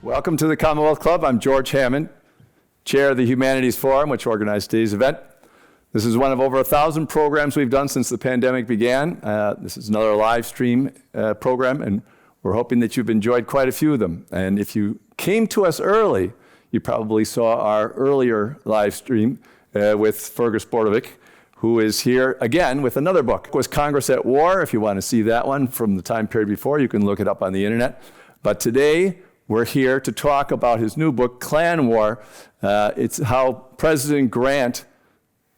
Welcome to the Commonwealth Club. I'm George Hammond, Chair of the Humanities Forum, which organized today's event. This is one of over 1,000 programs we've done since the pandemic began. This is another live stream program, and we're hoping that you've enjoyed quite a few of them. And if you came to us early, you probably saw our earlier live stream with Fergus Bordovich, who is here again with another book. It was Congress at War. If you want to see that one from the time period before, you can look it up on the internet. But today, we're here to talk about his new book, Klan War. It's how President Grant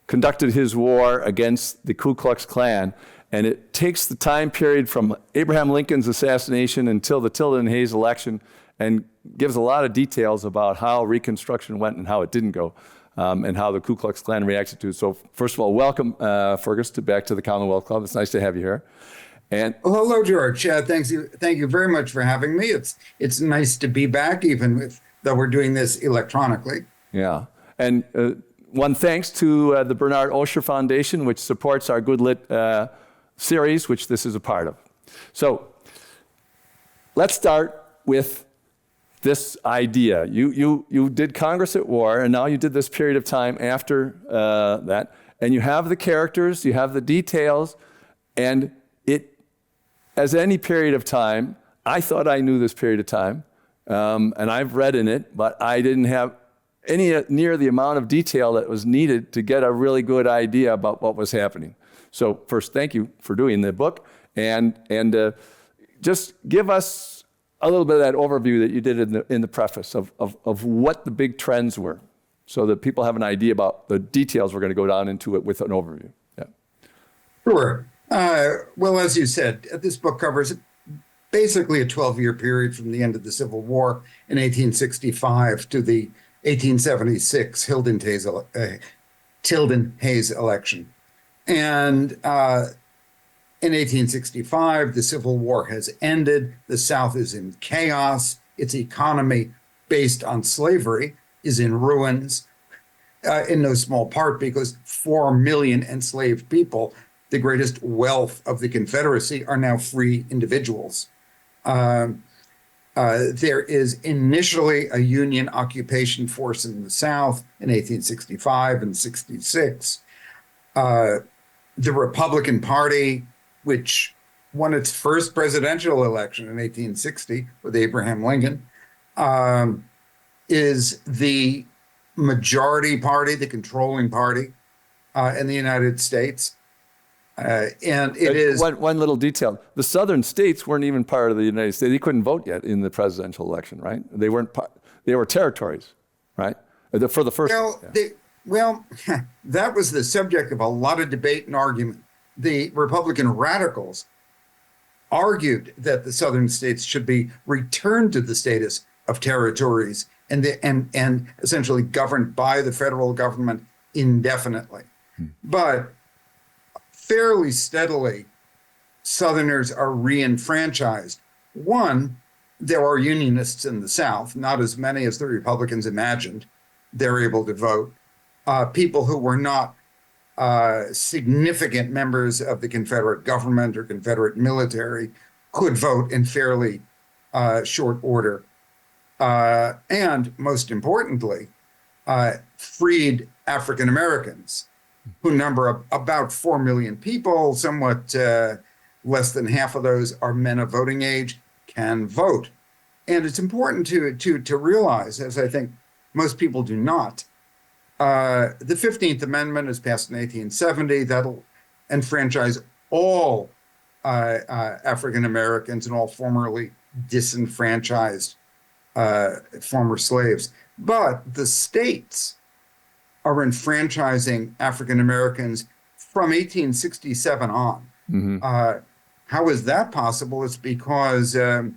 conducted his war against the Ku Klux Klan. And it takes the time period from Abraham Lincoln's assassination until the Tilden Hayes election and gives a lot of details about how Reconstruction went and how it didn't go, and how the Ku Klux Klan reacted to it. So first of all, welcome, Fergus, back to the Commonwealth Club. It's nice to have you here. And well, hello, George. Thank you very much for having me. It's nice to be back, even though we're doing this electronically. Yeah, and one thanks to the Bernard Osher Foundation, which supports our Good Lit series, which this is a part of. So let's start with this idea. You did Congress at War, and now you did this period of time after that, and you have the characters, you have the details, and as any period of time, I thought I knew this period of time, and I've read in it, but I didn't have any near the amount of detail that was needed to get a really good idea about what was happening. So first, thank you for doing the book, and just give us a little bit of that overview that you did in the preface of what the big trends were, so that people have an idea about the details. We're going to go down into it with an overview. Yeah. Sure. Well, as you said, this book covers basically a 12-year period from the end of the Civil War in 1865 to the 1876 Tilden Hayes election. And in 1865, the Civil War has ended. The South is in chaos. Its economy, based on slavery, is in ruins, in no small part because 4 million enslaved people, the greatest wealth of the Confederacy, are now free individuals. There is initially a Union occupation force in the South in 1865 and 66. The Republican Party, which won its first presidential election in 1860 with Abraham Lincoln, is the majority party, the controlling party in the United States. And it is one little detail. The southern states weren't even part of the United States. They couldn't vote yet in the presidential election, right? They weren't part, they were territories, right? For the first. Well, that was the subject of a lot of debate and argument. The Republican radicals argued that the southern states should be returned to the status of territories and essentially governed by the federal government indefinitely. But fairly steadily, Southerners are re-enfranchised. One, there are Unionists in the South, not as many as the Republicans imagined. They're able to vote. People who were not significant members of the Confederate government or Confederate military could vote in fairly short order. And most importantly, freed African Americans, who number about 4 million people. Somewhat less than half of those are men of voting age, can vote. And it's important to realize, as I think most people do not, the 15th Amendment is passed in 1870. That'll enfranchise all African Americans and all formerly disenfranchised former slaves. But the states are enfranchising African Americans from 1867 on. Mm-hmm. How is that possible? It's because the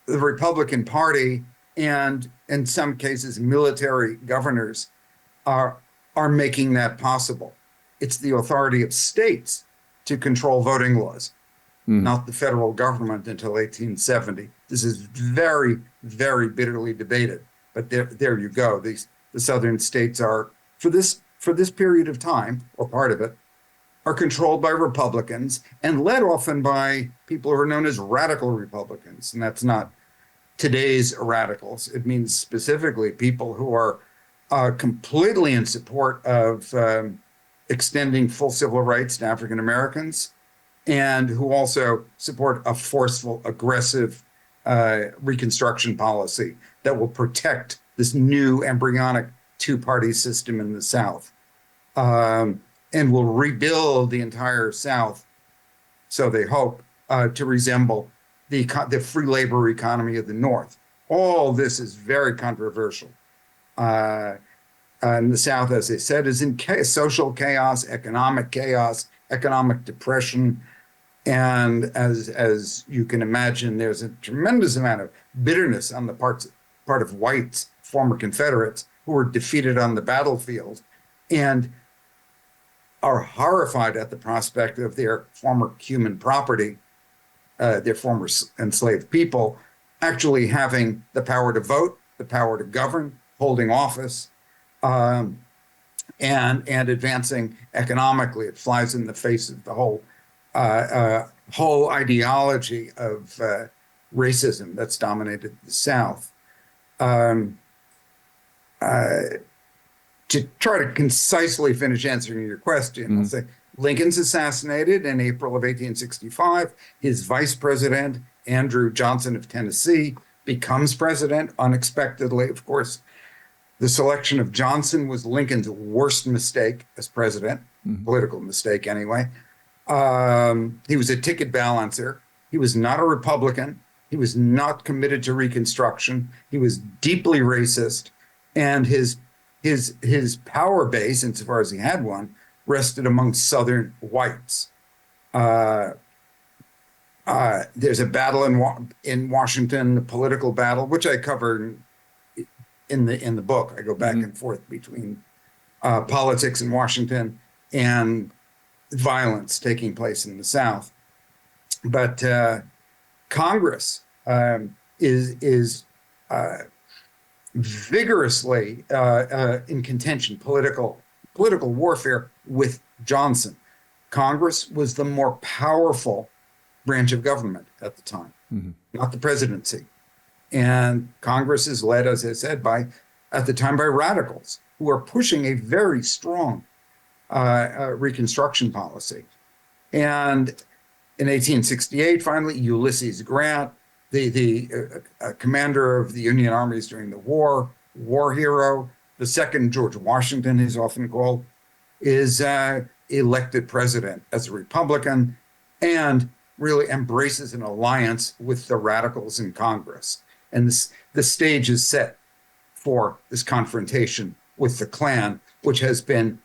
Republican Party and, in some cases, military governors are making that possible. It's the authority of states to control voting laws, not the federal government until 1870. This is very, very bitterly debated. But there you go. The southern states are, for this period of time, or part of it, are controlled by Republicans and led often by people who are known as radical Republicans. And that's not today's radicals. It means specifically people who are completely in support of extending full civil rights to African Americans, and who also support a forceful, aggressive Reconstruction policy that will protect this new embryonic two-party system in the South, and will rebuild the entire South, so they hope, to resemble the free labor economy of the North. All this is very controversial. And the South, as I said, is in social chaos, economic depression. And as you can imagine, there's a tremendous amount of bitterness on the part of whites, former Confederates, who were defeated on the battlefield and are horrified at the prospect of their former human property, their former enslaved people, actually having the power to vote, the power to govern, holding office, and advancing economically. It flies in the face of the whole ideology of racism that's dominated the South. To try to concisely finish answering your question, I'll say Lincoln's assassinated in April of 1865. His vice president, Andrew Johnson of Tennessee, becomes president unexpectedly. Of course, the selection of Johnson was Lincoln's worst mistake as president, political mistake anyway. He was a ticket balancer. He was not a Republican. He was not committed to Reconstruction. He was deeply racist, and his power base, insofar as he had one, rested among Southern whites. There's a battle in Washington, the political battle, which I cover in the book. I go back and forth between politics in Washington and violence taking place in the South. But Congress is vigorously in contention, political warfare with Johnson. Congress was the more powerful branch of government at the time, not the presidency. And Congress is led, as I said, at the time by radicals who are pushing a very strong Reconstruction policy. And in 1868, finally, Ulysses Grant, the commander of the Union armies during the war hero, the second George Washington, he's often called, is elected president as a Republican and really embraces an alliance with the radicals in Congress. And the stage is set for this confrontation with the Klan, which has been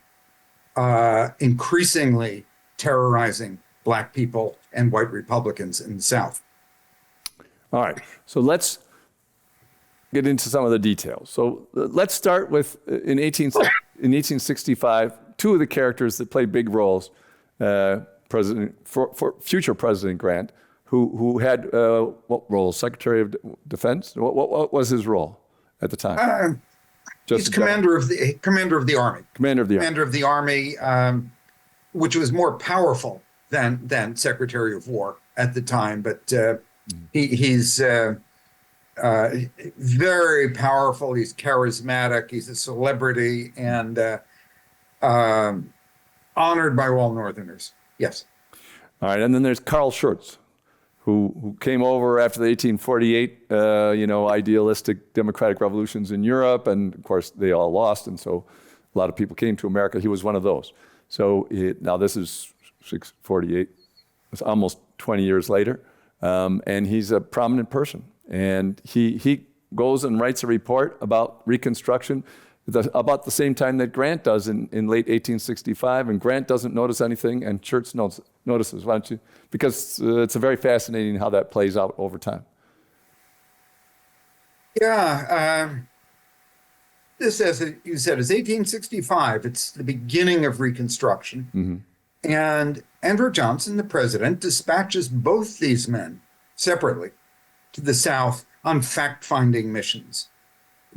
increasingly terrorizing Black people and white Republicans in the South. All right, so let's get into some of the details. So let's start with in 1865, two of the characters that played big roles, for future President Grant, who had what role? Secretary of Defense. What was his role at the time? He's commander of the army. Commander of the army, which was more powerful than Secretary of War at the time, but he's very powerful. He's charismatic. He's a celebrity and honored by all Northerners. Yes. All right, and then there's Carl Schurz, who came over after the 1848, idealistic democratic revolutions in Europe, and of course they all lost, and so a lot of people came to America. He was one of those. So now this is 648. It's almost 20 years later, and he's a prominent person. And he goes and writes a report about Reconstruction about the same time that Grant does in late 1865. And Grant doesn't notice anything, and Schurz notices. Why don't you? Because it's a very fascinating how that plays out over time. Yeah. This, as you said, is 1865. It's the beginning of Reconstruction. And Andrew Johnson, the president, dispatches both these men separately to the South on fact-finding missions.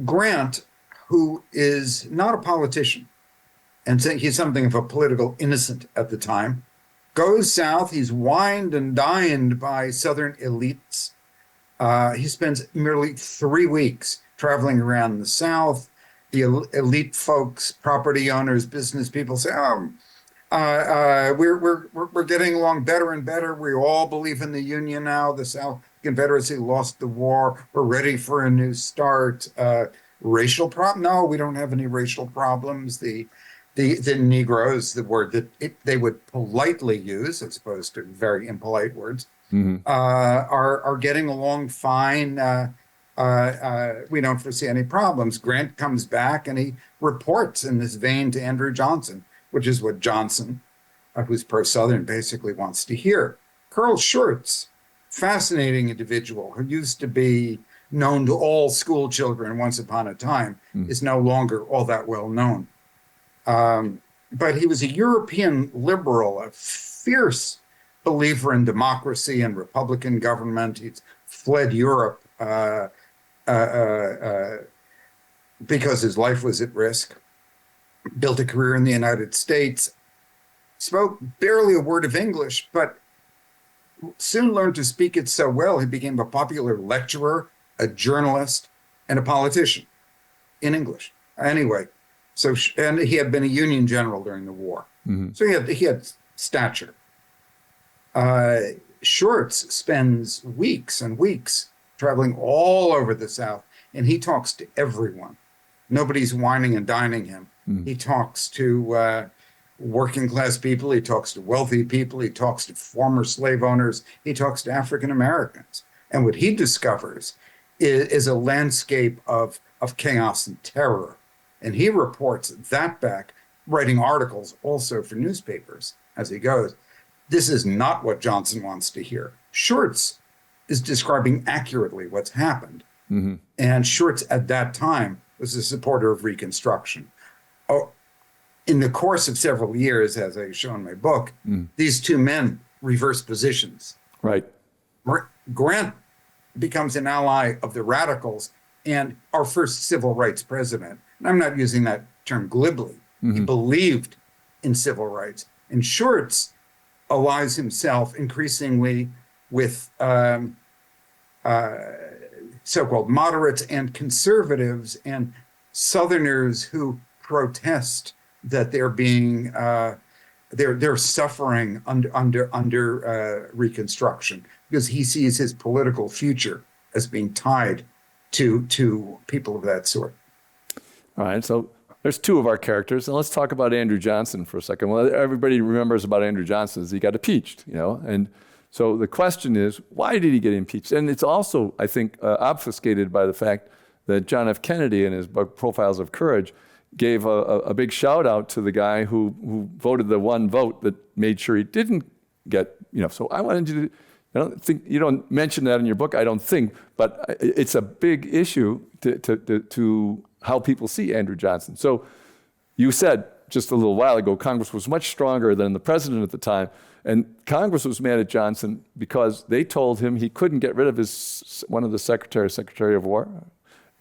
Grant, who is not a politician, and he's something of a political innocent at the time, goes south. He's wined and dined by Southern elites He spends merely 3 weeks traveling around the South. The elite folks, property owners, business people say, "Oh, we're getting along better and better. We all believe in the Union now. The South Confederacy lost the war. We're ready for a new start." Racial problem? No, we don't have any racial problems. The Negroes, the word that they would politely use, as opposed to very impolite words, are getting along fine. We don't foresee any problems. Grant comes back and he reports in this vein to Andrew Johnson, which is what Johnson, who's pro-Southern, basically wants to hear. Carl Schurz, fascinating individual who used to be known to all school children once upon a time, is no longer all that well known. But he was a European liberal, a fierce believer in democracy and Republican government. He's fled Europe because his life was at risk, built a career in the United States, spoke barely a word of English, but soon learned to speak it so well, he became a popular lecturer, a journalist, and a politician in English. Anyway, and he had been a Union general during the war. So he had stature. Schurz spends weeks and weeks traveling all over the South, and he talks to everyone. Nobody's whining and dining him. He talks to working class people. He talks to wealthy people. He talks to former slave owners. He talks to African Americans. And what he discovers is a landscape of chaos and terror. And he reports that back, writing articles also for newspapers as he goes. This is not what Johnson wants to hear. Schurz is describing accurately what's happened. And Schurz at that time was a supporter of Reconstruction. Oh, in the course of several years, as I show in my book, these two men reverse positions. Right. Grant becomes an ally of the radicals and our first civil rights president. And I'm not using that term glibly. He believed in civil rights. And Schurz allies himself increasingly with so-called moderates and conservatives and Southerners who protest that they're being they're suffering under Reconstruction, because he sees his political future as being tied to people of that sort. All right, so there's two of our characters, and let's talk about Andrew Johnson for a second. Well, everybody remembers about Andrew Johnson is he got impeached, and so the question is, why did he get impeached? And it's also, I think, obfuscated by the fact that John F. Kennedy, in his book Profiles of Courage, gave a big shout out to the guy who voted the one vote that made sure he didn't get, so I wanted you to, I don't think, you don't mention that in your book, I don't think, but it's a big issue to how people see Andrew Johnson. So you said just a little while ago, Congress was much stronger than the president at the time. And Congress was mad at Johnson because they told him he couldn't get rid of one of the Secretary of War.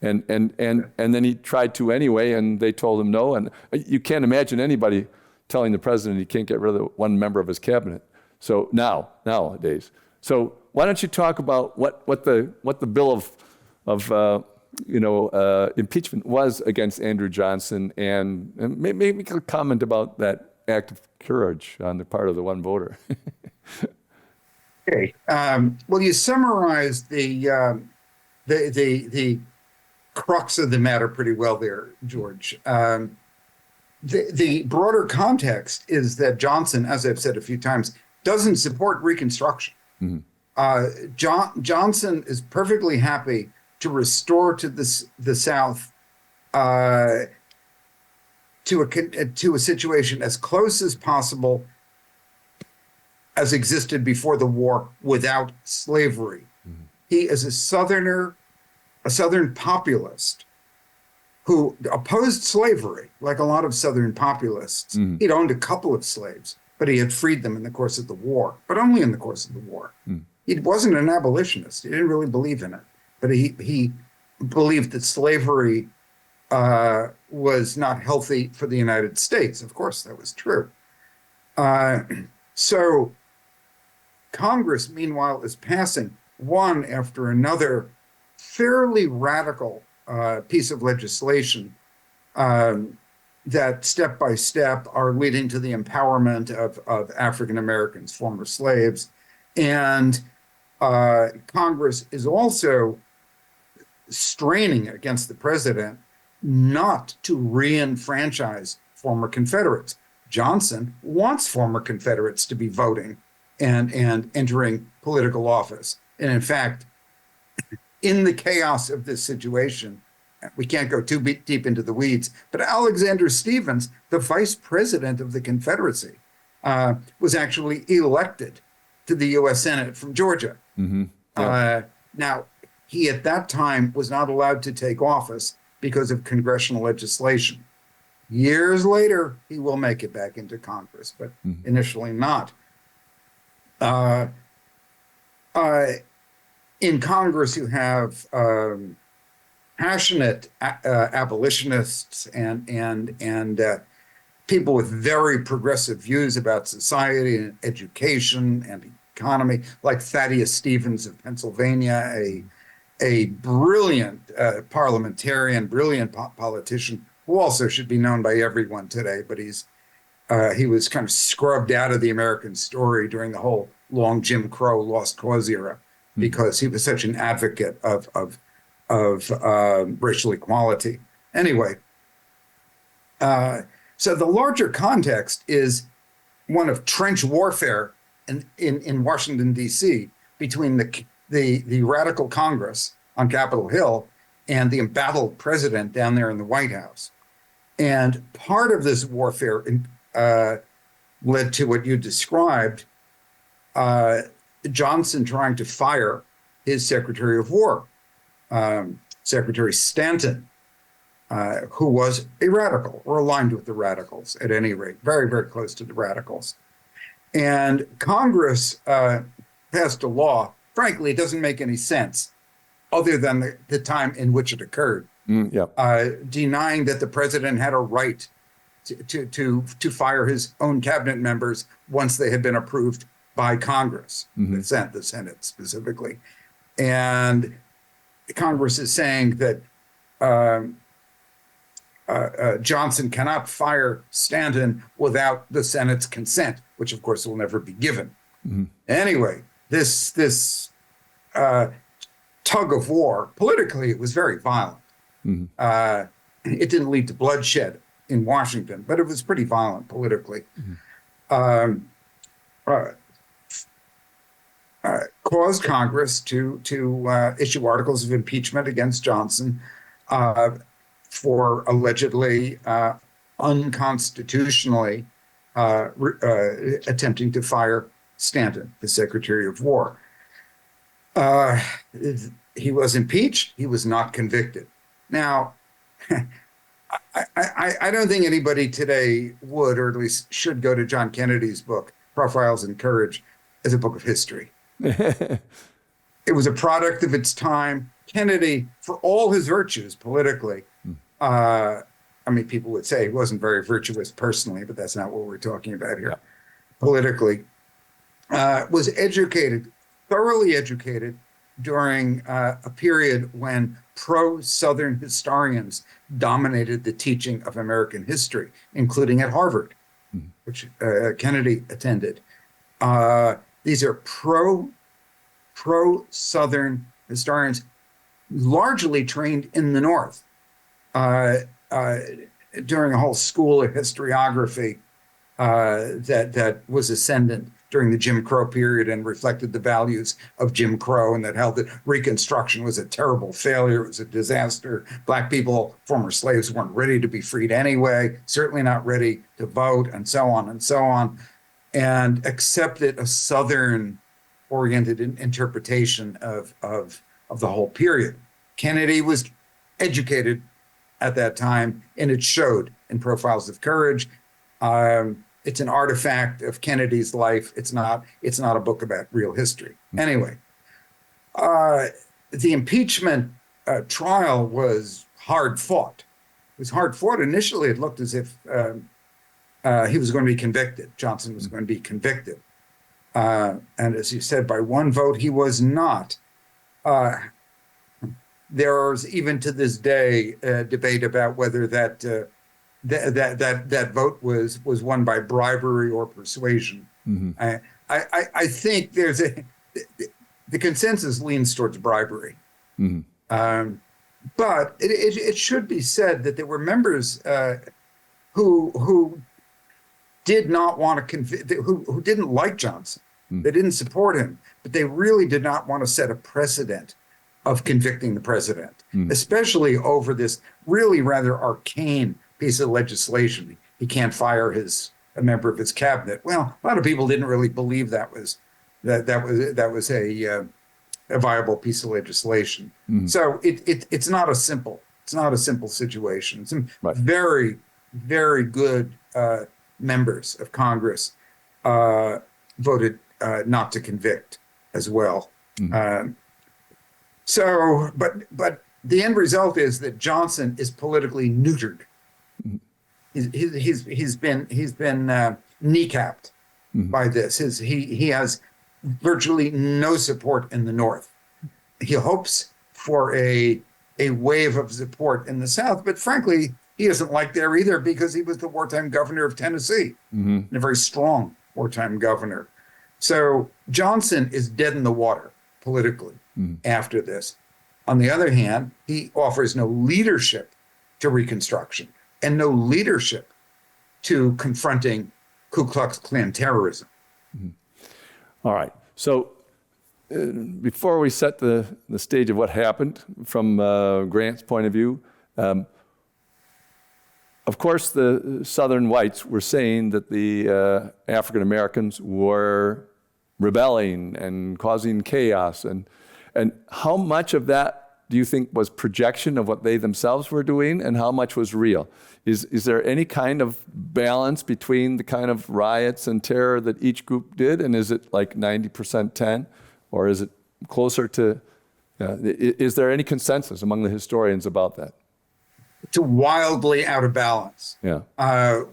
And then he tried to anyway, and they told him no. And you can't imagine anybody telling the president he can't get rid of one member of his cabinet. So nowadays. So why don't you talk about what the bill of impeachment was against Andrew Johnson, and maybe we could comment about that act of courage on the part of the one voter. Okay. Well, you summarized the crux of the matter pretty well there, George. The broader context is that Johnson, as I've said a few times, doesn't support Reconstruction. Johnson is perfectly happy to restore to the South to a situation as close as possible as existed before the war without slavery. He is a Southern populist who opposed slavery, like a lot of Southern populists. He'd owned a couple of slaves, but he had freed them in the course of the war, but only in the course of the war. He wasn't an abolitionist. He didn't really believe in it, but he believed that slavery was not healthy for the United States. Of course, that was true. So Congress, meanwhile, is passing one after another fairly radical piece of legislation that step by step are leading to the empowerment of African Americans, former slaves. And Congress is also straining against the president not to re-enfranchise former Confederates. Johnson wants former Confederates to be voting and entering political office. And in fact, in the chaos of this situation, we can't go too deep into the weeds, but Alexander Stephens, the vice president of the Confederacy, was actually elected to the U.S. Senate from Georgia. Mm-hmm. Yeah. Now, he at that time was not allowed to take office because of congressional legislation. Years later, he will make it back into Congress, but initially not. In Congress, you have passionate abolitionists and people with very progressive views about society and education and economy, like Thaddeus Stevens of Pennsylvania, a brilliant parliamentarian, brilliant politician who also should be known by everyone today, but he was kind of scrubbed out of the American story during the whole long Jim Crow Lost Cause era because he was such an advocate of racial equality. Anyway, so the larger context is one of trench warfare in Washington, D.C. between the radical Congress on Capitol Hill and the embattled president down there in the White House. And part of this warfare led to what you described, Johnson trying to fire his Secretary of War, Secretary Stanton, who was a radical or aligned with the radicals at any rate, very, very close to the radicals. And Congress passed a law. Frankly, it doesn't make any sense other than the time in which it occurred, denying that the president had a right to fire his own cabinet members once they had been approved by Congress, the Senate specifically. And Congress is saying that Johnson cannot fire Stanton without the Senate's consent, which of course will never be given. Anyway, this tug of war, politically, it was very violent. It didn't lead to bloodshed in Washington, but it was pretty violent politically. Caused Congress to issue articles of impeachment against Johnson for allegedly unconstitutionally attempting to fire Stanton, the Secretary of War. He was impeached. He was not convicted. Now, I don't think anybody today would, or at least should, go to John Kennedy's book, Profiles in Courage, as a book of history. It was a product of its time. Kennedy, for all his virtues politically, I mean, people would say he wasn't very virtuous personally, but that's not what we're talking about here. Politically, was educated, thoroughly educated, during a period when pro-Southern historians dominated the teaching of American history, including at Harvard, which Kennedy attended. These are pro-Southern historians, largely trained in the North, during a whole school of historiography that was ascendant during the Jim Crow period and reflected the values of Jim Crow, and that held that Reconstruction was a terrible failure. It was a disaster. Black people, former slaves, weren't ready to be freed anyway, certainly not ready to vote, and so on and so on, and accepted a Southern-oriented interpretation of the whole period. Kennedy was educated at that time, and it showed in Profiles of Courage. It's an artifact of Kennedy's life. It's not a book about real history. Anyway, the impeachment trial was hard fought. It was hard fought. Initially, it looked as if he was going to be convicted. Johnson was going to be convicted. And as you said, by one vote, he was not. There's even to this day a debate about whether that vote was won by bribery or persuasion. I think the consensus leans towards bribery. But it should be said that there were members who did not want to convict, who didn't like Johnson. They didn't support him, but they really did not want to set a precedent of convicting the president, especially over this really rather arcane piece of legislation. He can't fire a member of his cabinet. Well, a lot of people didn't really believe that was a viable piece of legislation. So it's not a simple situation. Some very, very good members of Congress voted not to convict as well. But the end result is that Johnson is politically neutered. He's been kneecapped by this. He has virtually no support in the North. He hopes for a wave of support in the South, but frankly, he isn't like there either because he was the wartime governor of Tennessee, and a very strong wartime governor. So Johnson is dead in the water politically after this. On the other hand, he offers no leadership to Reconstruction and no leadership to confronting Ku Klux Klan terrorism. All right. So before we set the stage of what happened from Grant's point of view, of course, the Southern whites were saying that the African Americans were rebelling and causing chaos. And how much of that do you think was projection of what they themselves were doing, and how much was real? Is there any kind of balance between the kind of riots and terror that each group did, and is it like 90% 10, or is it closer to? Is there any consensus among the historians about that? It's wildly out of balance. Yeah. I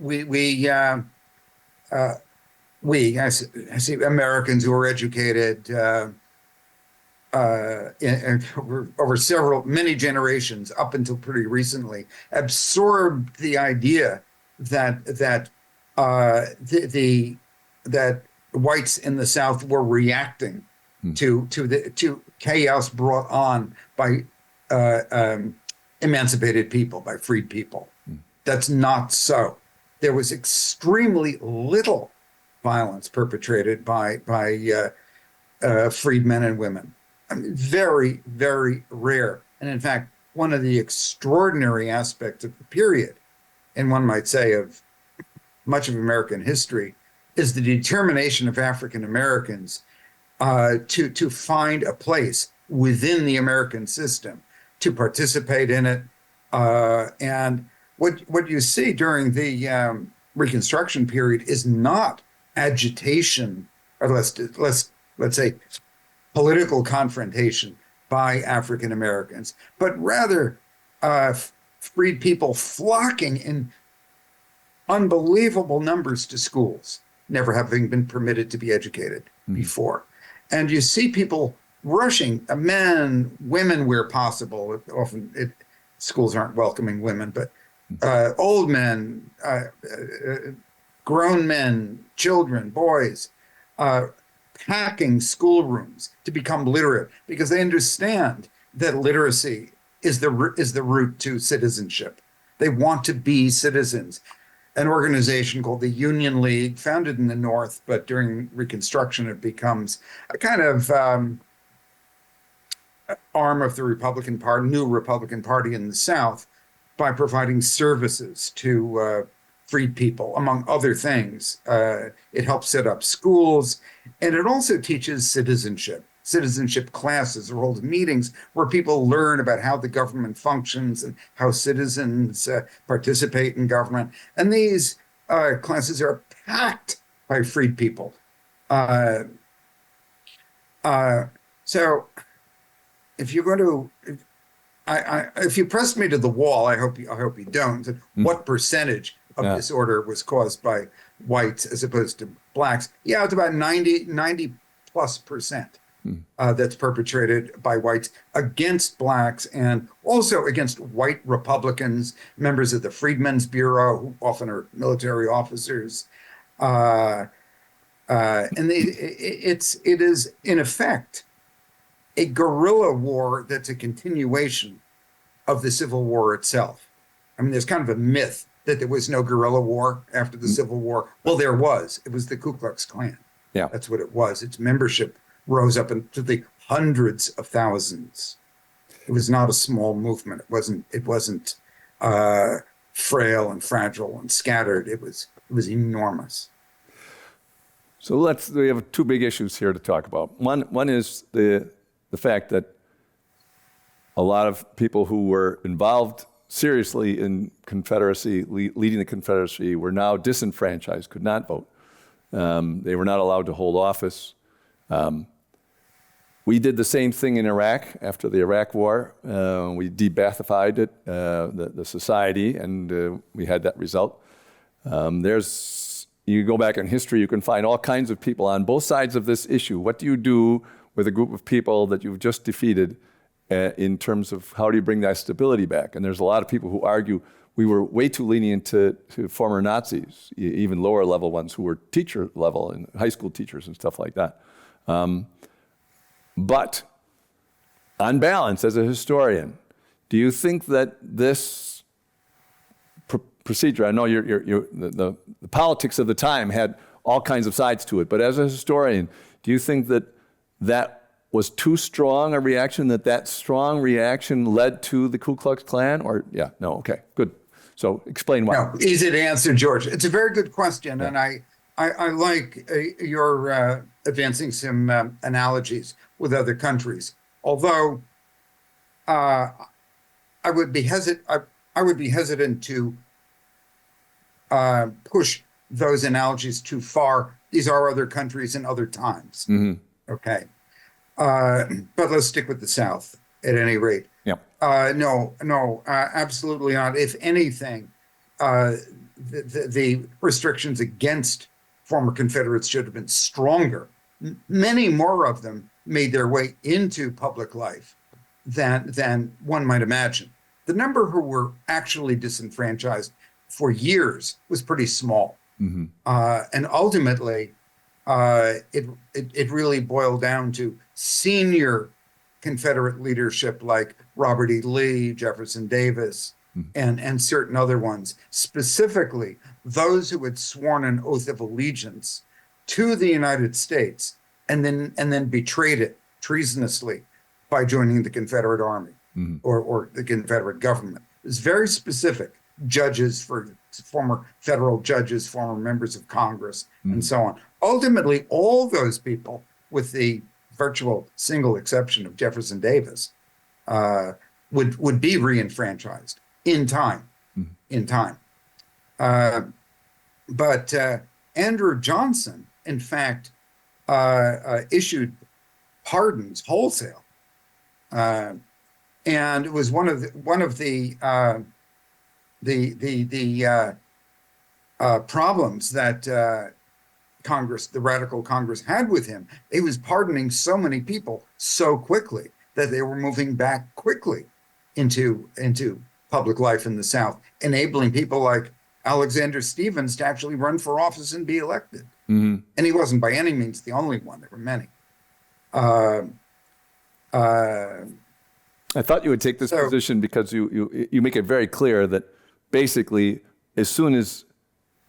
see Americans who are educated over many generations up until pretty recently, absorbed the idea that whites in the South were reacting to chaos brought on by emancipated people, by freed people. That's not so. There was extremely little violence perpetrated by freed men and women. I mean, very, very rare. And in fact, one of the extraordinary aspects of the period, and one might say of much of American history, is the determination of African Americans to find a place within the American system, to participate in it. And what you see during the Reconstruction period is not agitation, or let's say political confrontation by African Americans, but rather freed people flocking in unbelievable numbers to schools, never having been permitted to be educated before. And you see people rushing, men, women where possible. Often schools aren't welcoming women, but old men, grown men, children, boys, packing schoolrooms to become literate because they understand that literacy is the route to citizenship. They want to be citizens. An organization called the Union League, founded in the North, but during Reconstruction, it becomes a kind of arm of the Republican Party, new Republican Party in the South, by providing services to freed people, among other things. It helps set up schools, and it also teaches citizenship classes or holds meetings where people learn about how the government functions and how citizens participate in government. And these classes are packed by freed people. So if you're going to, if you press me to the wall, I hope you don't. What percentage of disorder was caused by whites as opposed to blacks? Yeah, it's about 90+%. that's perpetrated by whites against blacks and also against white Republicans, members of the Freedmen's Bureau, who often are military officers. And it is, in effect, a guerrilla war that's a continuation of the Civil War itself. I mean, there's kind of a myth that there was no guerrilla war after the Civil War. Well, there was. It was the Ku Klux Klan. Yeah. That's what it was. Its membership rose up into the hundreds of thousands. It was not a small movement. It wasn't frail and fragile and scattered. It was enormous. So we have two big issues here to talk about. One is the fact that a lot of people who were involved seriously in Confederacy, leading the Confederacy, were now disenfranchised, could not vote. They were not allowed to hold office. We did the same thing in Iraq after the Iraq War. We de-Baathified it, the society, and we had that result. You go back in history, you can find all kinds of people on both sides of this issue. What do you do with a group of people that you've just defeated in terms of how do you bring that stability back? And there's a lot of people who argue we were way too lenient to former Nazis, even lower level ones who were teacher level and high school teachers and stuff like that. But on balance, as a historian, do you think that this procedure, I know the politics of the time had all kinds of sides to it, but as a historian, do you think that was too strong a reaction, that strong reaction led to the Ku Klux Klan? Or, yeah, no, okay, good. So explain why. No, easy to answer, George. It's a very good question, yeah. And I like your advancing some analogies with other countries. Although I would be hesitant to push those analogies too far. These are other countries and other times. Mm-hmm. Okay. But let's stick with the South at any rate. Yeah. No, absolutely not. If anything, the restrictions against former Confederates should have been stronger. Many more of them made their way into public life than one might imagine. The number who were actually disenfranchised for years was pretty small. Mm-hmm. And ultimately, it really boiled down to senior Confederate leadership like Robert E. Lee, Jefferson Davis, and certain other ones, specifically those who had sworn an oath of allegiance to the United States and then betrayed it treasonously by joining the Confederate Army or the Confederate government. It was very specific. Judges, former federal judges, former members of Congress, and so on. Ultimately, all those people, with the virtual single exception of Jefferson Davis, would be reenfranchised in time. But Andrew Johnson, in fact, issued pardons wholesale, and it was one of the problems that Congress, the radical Congress, had with him. He was pardoning so many people so quickly that they were moving back quickly into public life in the South, enabling people like Alexander Stephens to actually run for office and be elected. Mm-hmm. And he wasn't by any means the only one. There were many. I thought you would take this position because you make it very clear that basically, as soon as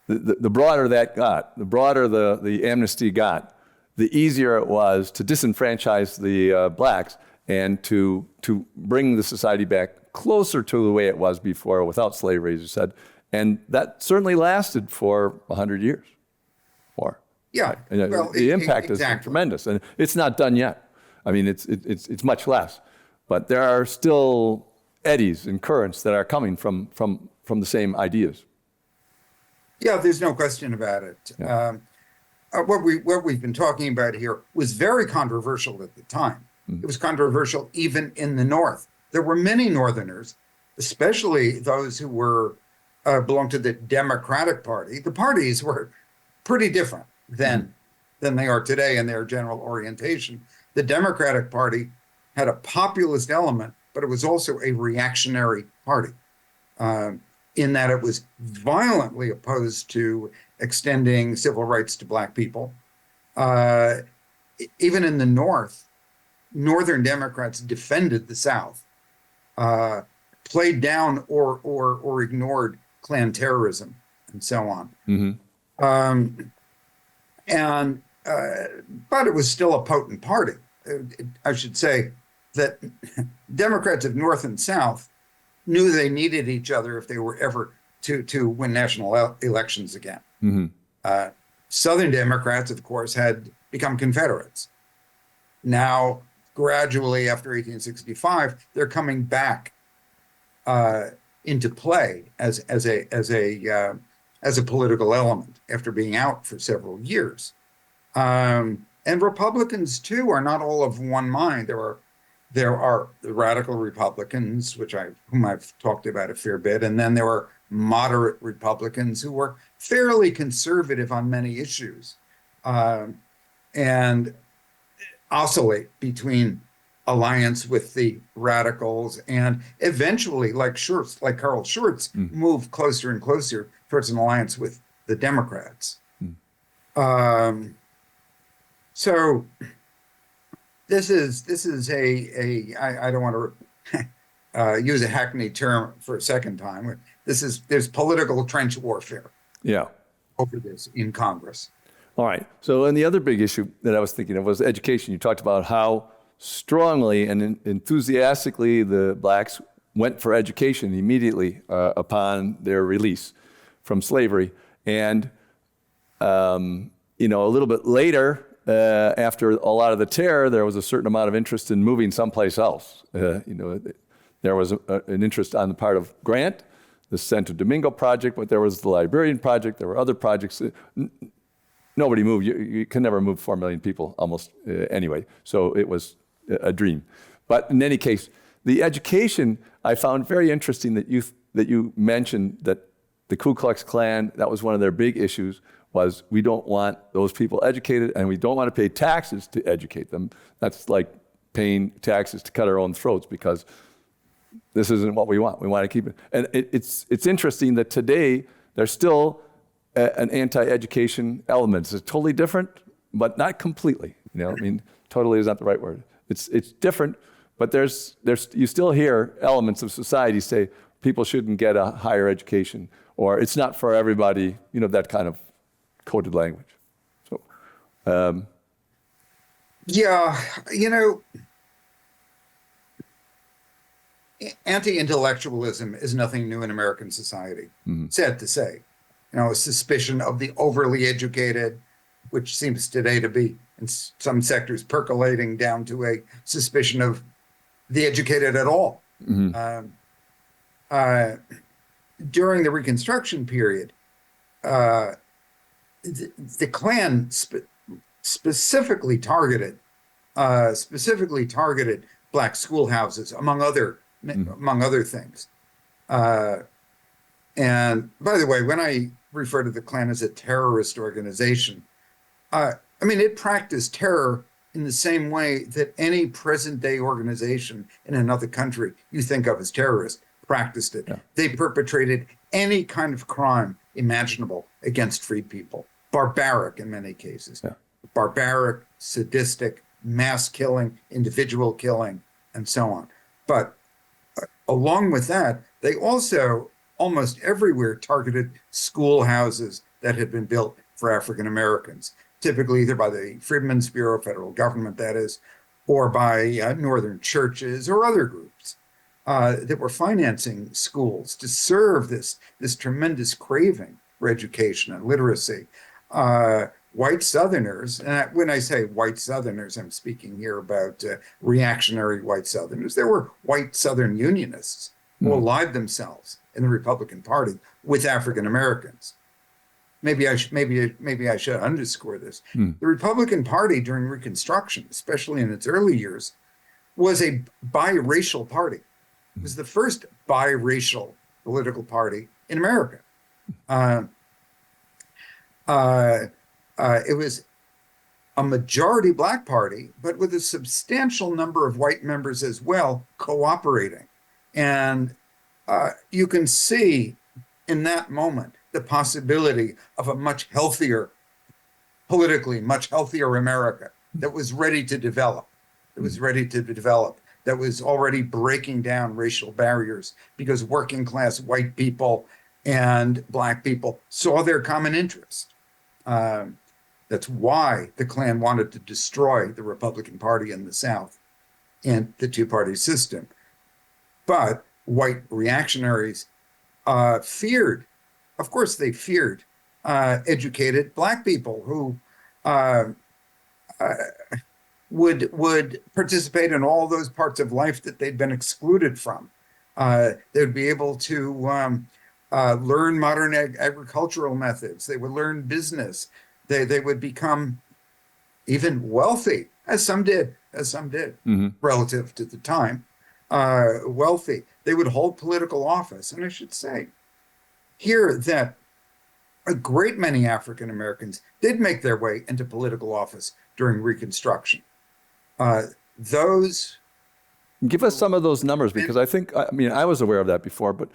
the broader that got, the broader the amnesty got, the easier it was to disenfranchise the blacks and to bring the society back closer to the way it was before, without slavery, as you said. And that certainly lasted for 100 years. Or yeah, well, the impact has been tremendous, and it's not done yet. I mean, it's much less, but there are still eddies and currents that are coming from the same ideas. Yeah, there's no question about it. Yeah. What we've been talking about here was very controversial at the time. Mm-hmm. It was controversial even in the North. There were many Northerners, especially those who were belonged to the Democratic Party. The parties were pretty different than they are today in their general orientation. The Democratic Party had a populist element, but it was also a reactionary party, in that it was violently opposed to extending civil rights to Black people. Even in the North, Northern Democrats defended the South, played down or ignored Klan terrorism, and so on. Mm-hmm. But it was still a potent party. I should say that Democrats of North and South knew they needed each other if they were ever to win national elections again. Mm-hmm. Southern Democrats, of course, had become Confederates. Now, gradually after 1865, they're coming back into play as a political element after being out for several years. And Republicans too are not all of one mind. There are the radical Republicans, whom I've talked about a fair bit, and then there are moderate Republicans who were fairly conservative on many issues, and oscillate between alliance with the radicals and eventually, like Carl Schurz, move closer and closer towards an alliance with the Democrats. So this is I don't want to use a hackneyed term for a second time. There's political trench warfare. Yeah. Over this in Congress. All right. So, and the other big issue that I was thinking of was education. You talked about how strongly and enthusiastically the blacks went for education immediately upon their release from slavery. And, a little bit later, after a lot of the terror, there was a certain amount of interest in moving someplace else. There was an interest on the part of Grant, the Santo Domingo project, but there was the Liberian project. There were other projects. Nobody moved. You can never move 4 million people almost anyway. So it was a dream. But in any case, the education, I found very interesting that you mentioned that the Ku Klux Klan, that was one of their big issues, was we don't want those people educated and we don't want to pay taxes to educate them. That's like paying taxes to cut our own throats because this isn't what we want. We want to keep it. And it's interesting that today there's still an anti-education element. It's totally different, but not completely. Totally is not the right word. It's different, but there's you still hear elements of society say people shouldn't get a higher education, or it's not for everybody. That kind of coded language. So, anti-intellectualism is nothing new in American society. Sad to say, a suspicion of the overly educated, which seems today to be in some sectors percolating down to a suspicion of the educated at all. During the Reconstruction period, the Klan specifically targeted Black schoolhouses, among other things. And by the way, when I refer to the Klan as a terrorist organization, it practiced terror in the same way that any present-day organization in another country you think of as terrorist practiced it. Yeah. They perpetrated any kind of crime imaginable against free people. Barbaric in many cases. Yeah. Barbaric, sadistic, mass killing, individual killing, and so on. But along with that, they also almost everywhere targeted schoolhouses that had been built for African Americans, typically either by the Freedmen's Bureau, federal government that is, or by northern churches or other groups that were financing schools to serve this tremendous craving for education and literacy. White Southerners, and when I say white Southerners, I'm speaking here about reactionary white Southerners. There were white Southern Unionists who allied themselves in the Republican Party with African Americans. Maybe I should underscore this. The Republican Party during Reconstruction, especially in its early years, was a biracial party. It was the first biracial political party in America. It was a majority black party, but with a substantial number of white members as well cooperating. And you can see in that moment the possibility of a much healthier, politically much healthier America that was ready to develop, that was already breaking down racial barriers because working class white people and black people saw their common interest. That's why the Klan wanted to destroy the Republican Party in the South and the two-party system. But white reactionaries feared, of course they feared, educated black people who would participate in all those parts of life that they'd been excluded from. They'd be able to learn modern agricultural methods. They would learn business. They would become even wealthy, as some did, relative to the time, wealthy. They would hold political office. And I should say here that a great many African Americans did make their way into political office during Reconstruction. Those Give us some of those numbers, because I mean, I was aware of that before, but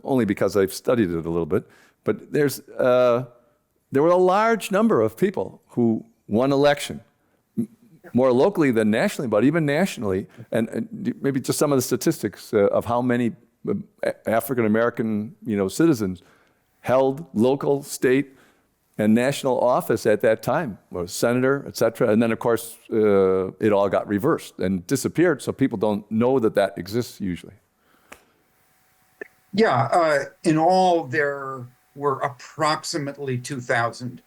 only because I've studied it a little bit. But there were a large number of people who won election, more locally than nationally, but even nationally. And maybe just some of the statistics of how many African American, citizens held local, state, and national office at that time, or senator, et cetera. And then, of course, it all got reversed and disappeared, so people don't know that exists usually. Yeah, in all, there were approximately 2,000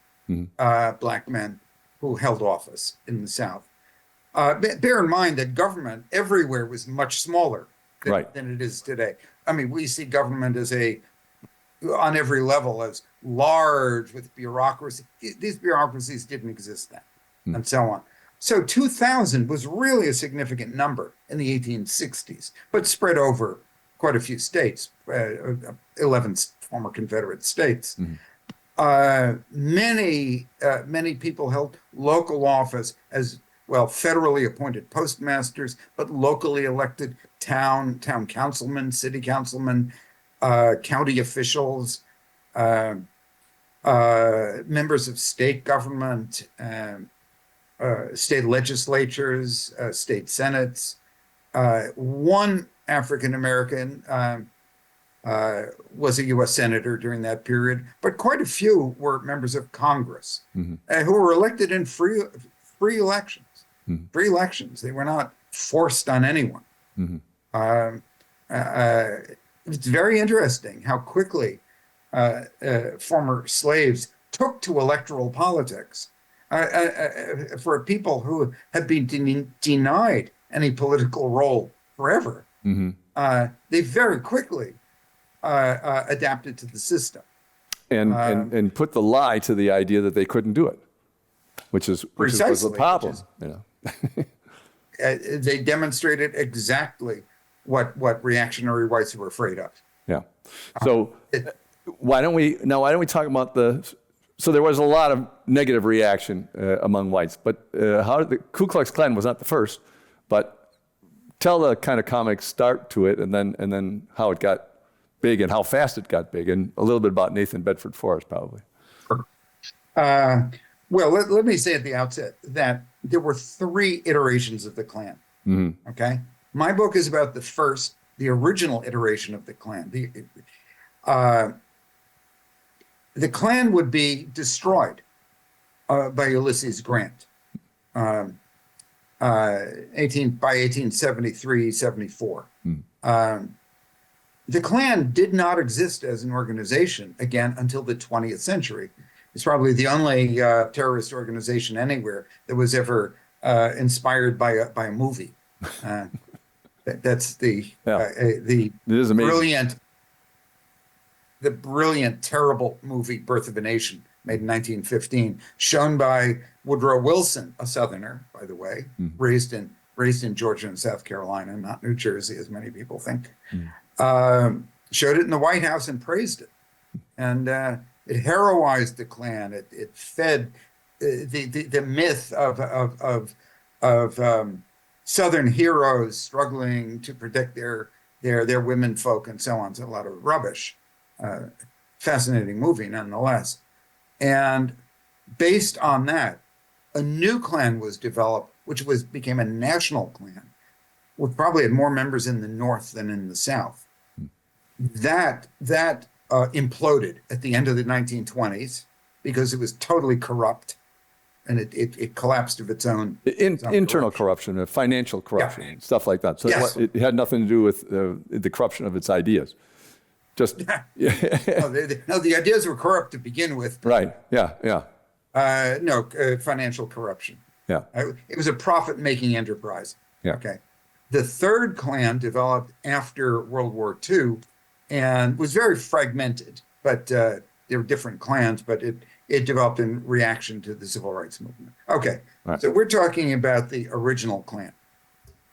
black men who held office in the South. Bear in mind that government everywhere was much smaller than it is today. I mean, we see government as on every level as large with bureaucracy. These bureaucracies didn't exist then, and so on. So 2,000 was really a significant number in the 1860s, but spread over quite a few states, 11 former Confederate states. Many people held local office as well, federally appointed postmasters, but locally elected town councilmen, city councilmen, county officials, members of state government, state legislatures, state senates. One African American was a U.S. senator during that period, but quite a few were members of Congress who were elected in free elections. Free elections. They were not forced on anyone. It's very interesting how quickly former slaves took to electoral politics for people who had been denied any political role forever. They very quickly adapted to the system. And put the lie to the idea that they couldn't do it, which was the problem. They demonstrated exactly what reactionary whites were afraid of. Yeah. So why don't we talk about so there was a lot of negative reaction among whites, but how did the Ku Klux Klan was not the first, but tell the kind of comic start to it, and then how it got big and how fast it got big, and a little bit about Nathan Bedford Forrest, probably. Well, let me say at the outset that there were 3 iterations of the Klan. Okay, my book is about the original iteration of the Klan. The Klan would be destroyed by Ulysses Grant by 1873, 74. The Klan did not exist as an organization again until the 20th century. It's probably the only terrorist organization anywhere that was ever inspired by a movie. That's the brilliant, terrible movie Birth of a Nation, made in 1915, shown by Woodrow Wilson, a Southerner, by the way, raised in Georgia and South Carolina, not New Jersey, as many people think. Showed it in the White House and praised it. And it heroized the Klan. It fed the myth of Southern heroes struggling to protect their women folk and so on. It's a lot of rubbish. Fascinating movie nonetheless. And based on that, a new Klan was developed, which became a national Klan, which probably had more members in the North than in the South. That imploded at the end of the 1920s because it was totally corrupt, and it collapsed of its own. Internal corruption, financial corruption, stuff like that. So Yes. it had nothing to do with the corruption of its ideas. Just No, the ideas were corrupt to begin with. right. Yeah. Financial corruption. Yeah. It was a profit-making enterprise. Yeah. Okay. The third Klan developed after World War II and was very fragmented, but there were different clans, but it developed in reaction to the Civil Rights Movement. Okay. Right. So we're talking about the original Klan.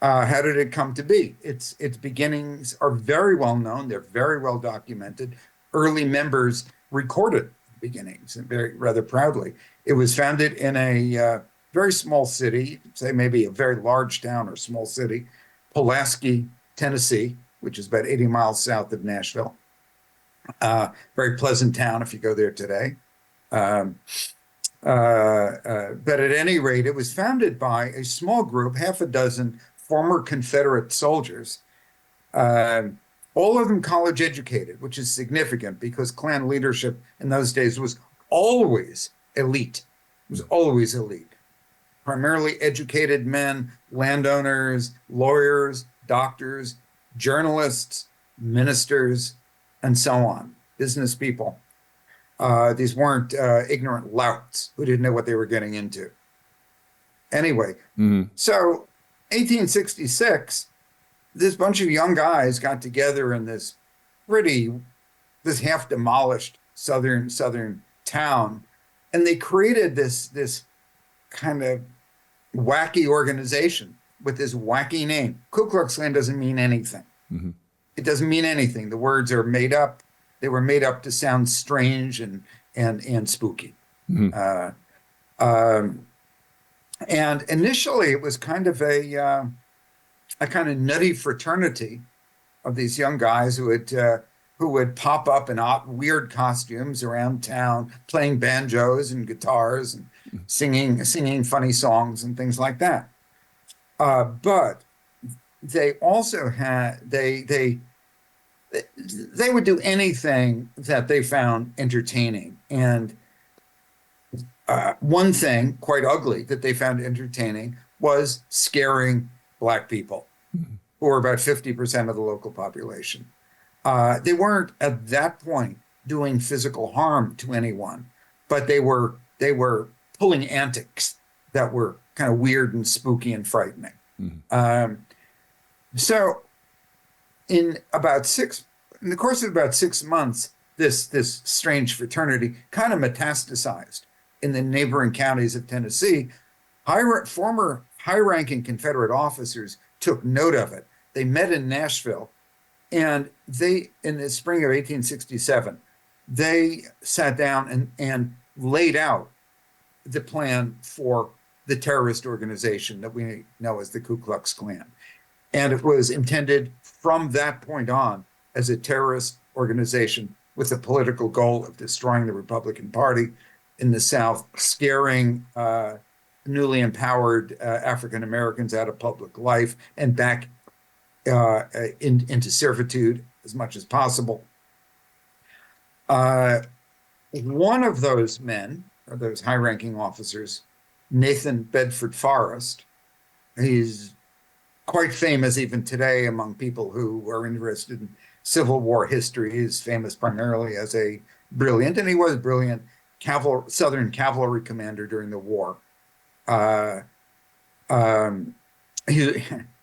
How did it come to be? Its beginnings are very well known. They're very well documented. Early members recorded beginnings, and rather proudly. It was founded in a very small city, say maybe a very large town or small city, Pulaski, Tennessee, which is about 80 miles south of Nashville. Very pleasant town if you go there today. But at any rate, it was founded by a small group, half a dozen former Confederate soldiers, all of them college educated, which is significant because Klan leadership in those days was always elite. It was always elite. Primarily educated men, landowners, lawyers, doctors, journalists, ministers, and so on, business people. These weren't ignorant louts who didn't know what they were getting into. Anyway, so 1866, this bunch of young guys got together in this half demolished southern town, and they created this kind of wacky organization with this wacky name. Ku Klux Klan doesn't mean anything. Mm-hmm. It doesn't mean anything. The words are made up. They were made up to sound strange and spooky. Mm-hmm. And initially, it was kind of a kind of nutty fraternity of these young guys who would pop up in weird costumes around town, playing banjos and guitars and singing funny songs and things like that. But they also had they would do anything that they found entertaining. And one thing quite ugly that they found entertaining was scaring Black people, who were about 50% of the local population. They weren't at that point doing physical harm to anyone, but they were pulling antics that were kind of weird and spooky and frightening. So in the course of about 6 months, this strange fraternity kind of metastasized in the neighboring counties of Tennessee. Former high-ranking Confederate officers took note of it. They met in Nashville, and in the spring of 1867, they sat down and laid out the plan for the terrorist organization that we know as the Ku Klux Klan. And it was intended from that point on as a terrorist organization with the political goal of destroying the Republican Party in the South, scaring newly empowered African Americans out of public life and back into servitude as much as possible. One of those men, or those high-ranking officers, Nathan Bedford Forrest, he's quite famous even today among people who are interested in Civil War history. He's famous primarily as a brilliant, and he was brilliant, Southern cavalry commander during the war. In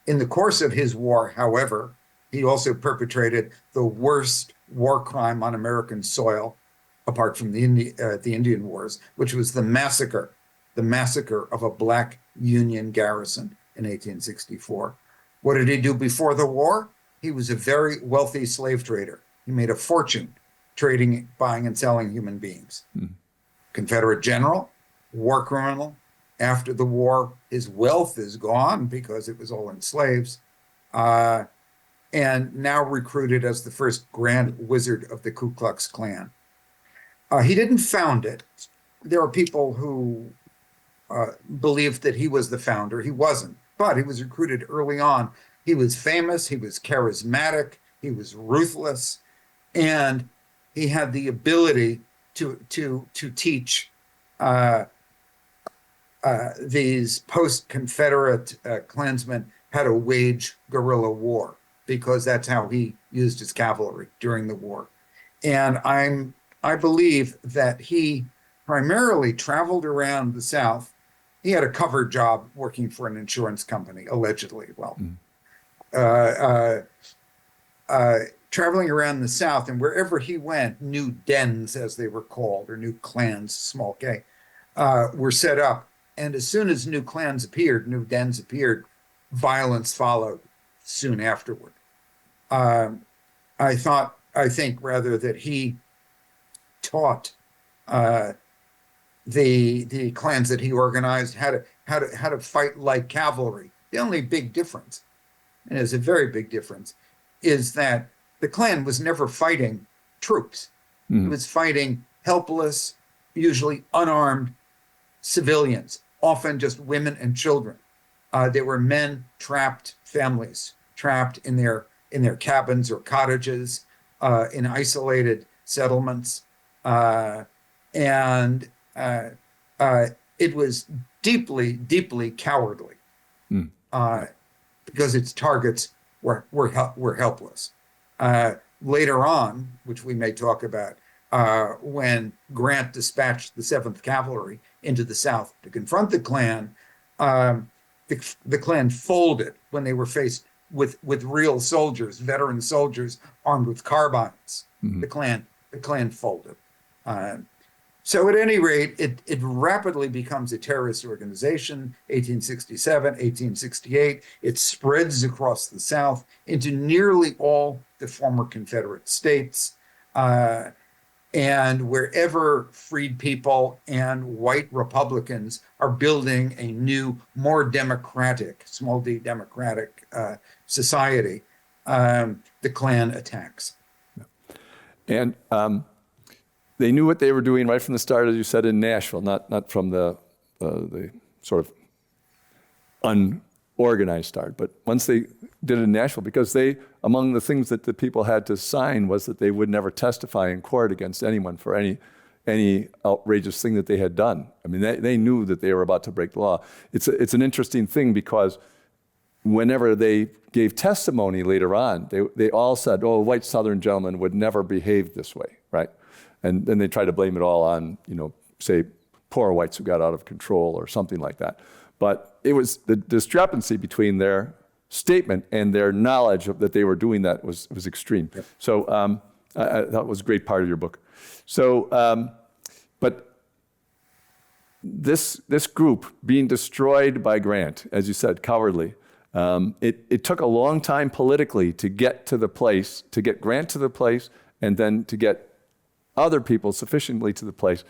the course of his war, however, he also perpetrated the worst war crime on American soil, apart from the Indian Wars, which was the massacre of a Black Union garrison in 1864. What did he do before the war? He was a very wealthy slave trader. He made a fortune trading, buying and selling human beings. Confederate general, war criminal. After the war, his wealth is gone because it was all in slaves, uh, and now recruited as the first Grand Wizard of the Ku Klux Klan. He didn't found it. There are people who believed that he was the founder. He wasn't, but he was recruited early on. He was famous, he was charismatic, he was ruthless, and he had the ability to teach these post-Confederate Klansmen how to wage guerrilla war, because that's how he used his cavalry during the war. And I believe that he primarily traveled around the South. He had a cover job working for an insurance company, allegedly. Well, traveling around the South, and wherever he went, new dens, as they were called, or new clans, small k, were set up. And as soon as new clans appeared, new dens appeared, violence followed soon afterward. I think rather that he taught the clans that he organized how to fight like cavalry. The only big difference, and it's a very big difference, is that the Klan was never fighting troops. It was fighting helpless, usually unarmed civilians, often just women and children. They were men trapped, families trapped in their cabins or cottages, in isolated settlements, and it was deeply, deeply cowardly, because its targets were helpless. Later on, which we may talk about, when Grant dispatched the 7th Cavalry into the South to confront the Klan, the Klan folded when they were faced with real soldiers, veteran soldiers armed with carbines. The Klan folded. So at any rate, it rapidly becomes a terrorist organization. 1867, 1868, it spreads across the South into nearly all the former Confederate states. And wherever freed people and white Republicans are building a new, more democratic, small d democratic society, the Klan attacks. And they knew what they were doing right from the start, as you said, in Nashville, not from the sort of unorganized start. But once they did it in Nashville, because among the things that the people had to sign was that they would never testify in court against anyone for any outrageous thing that they had done. I mean, they knew that they were about to break the law. It's an interesting thing, because whenever they gave testimony later on, they all said, "Oh, a white Southern gentleman would never behave this way," right? And then they try to blame it all on, say, poor whites who got out of control or something like that. But it was the discrepancy between their statement and their knowledge that they were doing that was extreme. Yep. So that was a great part of your book. So, but this group being destroyed by Grant, as you said, cowardly, it took a long time politically to get to the place, to get Grant to the place, and then to get other people sufficiently to the place.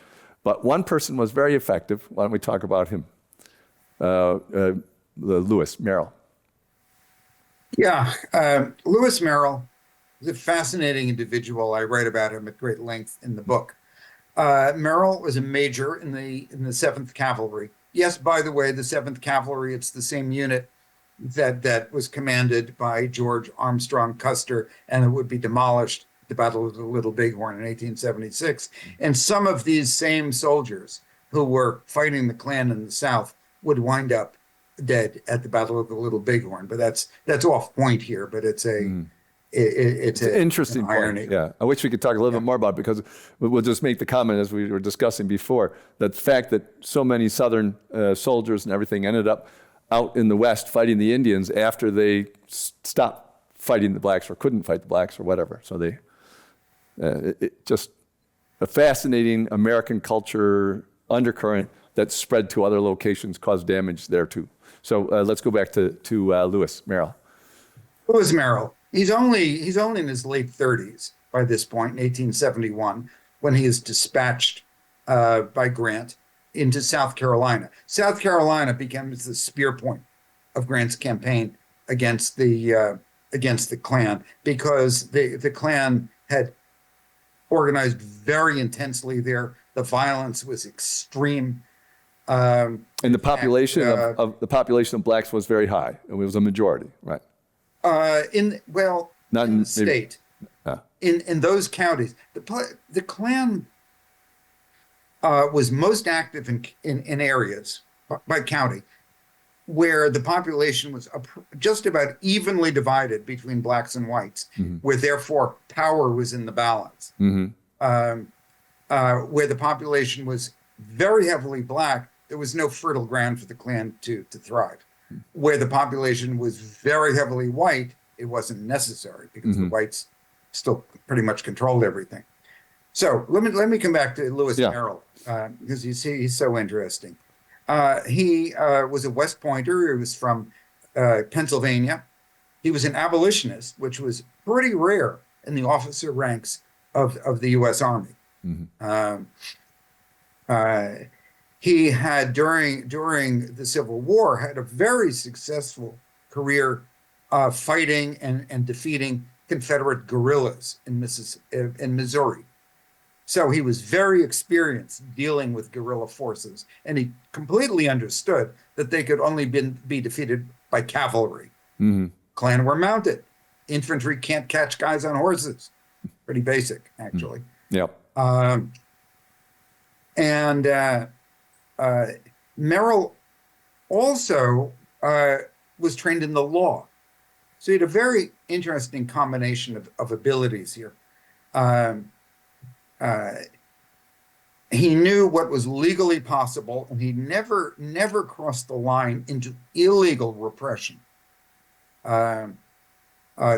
But one person was very effective. Why don't we talk about him? Lewis Merrill. Yeah, Lewis Merrill is a fascinating individual. I write about him at great length in the book. Merrill was a major in the 7th Cavalry. Yes, by the way, the 7th Cavalry, it's the same unit that was commanded by George Armstrong Custer, and it would be demolished at the Battle of the Little Bighorn in 1876. And some of these same soldiers who were fighting the Klan in the South would wind up dead at the Battle of the Little Bighorn. But that's off point here, but it's an interesting irony. Point. Yeah, I wish we could talk a little bit more about it, because we'll just make the comment, as we were discussing before, that the fact that so many Southern soldiers and everything ended up out in the West fighting the Indians after they stopped fighting the blacks or couldn't fight the blacks or whatever. So it just a fascinating American culture undercurrent that spread to other locations, caused damage there too. So let's go back to Lewis Merrill. Lewis Merrill. He's only in his late 30s by this point, in 1871, when he is dispatched by Grant into South Carolina. South Carolina becomes the spear point of Grant's campaign against the Klan, because the Klan had organized very intensely there. The violence was extreme. And the population of the population of blacks was very high. It was a majority, right? Not in Not the maybe- state, in those counties, the Klan was most active in areas by county where the population was just about evenly divided between blacks and whites, where therefore power was in the balance. Where the population was very heavily black, there was no fertile ground for the Klan to thrive. Where the population was very heavily white, it wasn't necessary because the whites still pretty much controlled everything. So let me come back to Lewis Merrill, because you see he's so interesting. He was a West Pointer. He was from Pennsylvania. He was an abolitionist, which was pretty rare in the officer ranks of the U.S. Army. He had during the Civil War had a very successful career fighting and defeating Confederate guerrillas in Missouri. So he was very experienced dealing with guerrilla forces, and he completely understood that they could only be defeated by cavalry. Klan were mounted. Infantry can't catch guys on horses. Pretty basic, actually. Yep. Merrill also was trained in the law. So he had a very interesting combination of abilities here. He knew what was legally possible, and he never crossed the line into illegal repression. So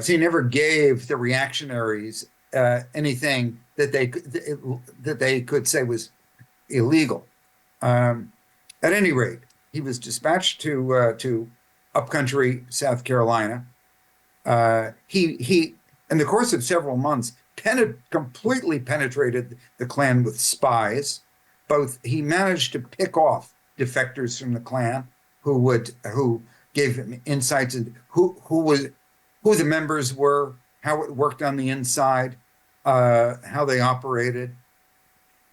he never gave the reactionaries anything that they could say was illegal. At any rate, he was dispatched to upcountry South Carolina. He in the course of several months completely penetrated the Klan with spies. He managed to pick off defectors from the Klan who gave him insights into who the members were, how it worked on the inside, how they operated.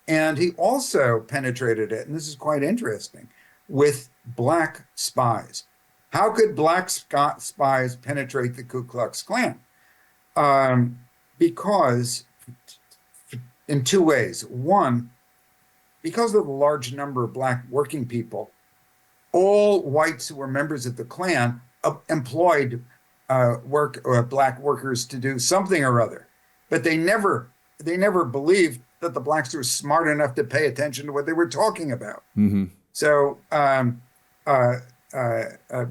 And he also penetrated it, and this is quite interesting, with black spies. How could black spies penetrate the Ku Klux Klan? Because in two ways. One, because of the large number of black working people, all whites who were members of the Klan employed black workers to do something or other, but they never believed that the blacks were smart enough to pay attention to what they were talking about. So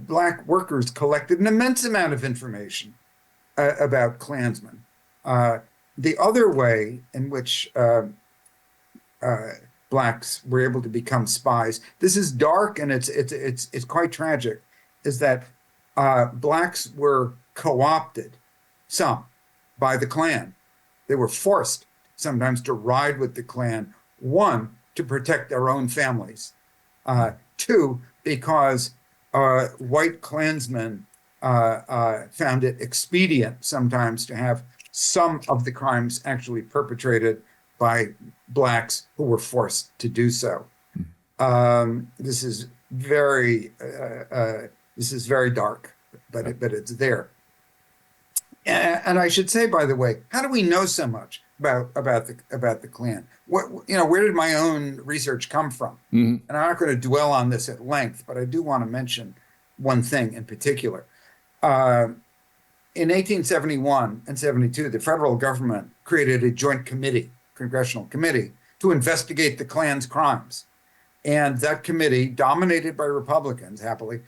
black workers collected an immense amount of information about Klansmen. The other way in which blacks were able to become spies, this is dark and it's quite tragic, is that blacks were co-opted, some, by the Klan. They were forced sometimes to ride with the Klan, one, to protect their own families, two, because white Klansmen found it expedient sometimes to have some of the crimes actually perpetrated by blacks who were forced to do so. This is very dark, but it's there. And I should say, by the way, how do we know so much about the Klan? Where did my own research come from? And I'm not going to dwell on this at length, but I do want to mention one thing in particular. In 1871 and 72, the federal government created a joint committee, congressional committee, to investigate the Klan's crimes. And that committee, dominated by Republicans, happily,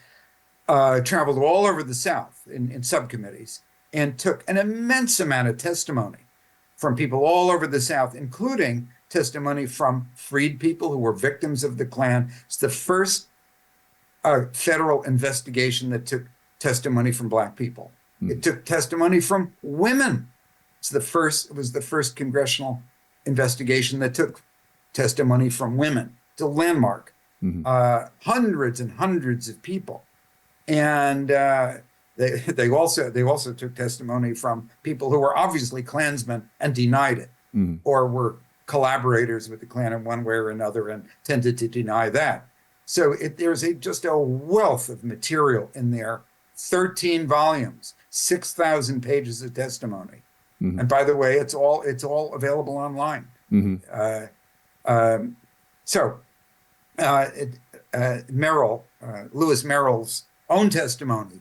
traveled all over the South in subcommittees and took an immense amount of testimony from people all over the South, including testimony from freed people who were victims of the Klan. It's the first federal investigation that took testimony from black people. It took testimony from women. It was the first congressional investigation that took testimony from women. It's a landmark. Hundreds and hundreds of people, and they also took testimony from people who were obviously Klansmen and denied it, or were collaborators with the Klan in one way or another and tended to deny that. So there's just a wealth of material in there. 13 volumes, 6,000 pages of testimony, and by the way, it's all available online. Lewis Merrill's own testimony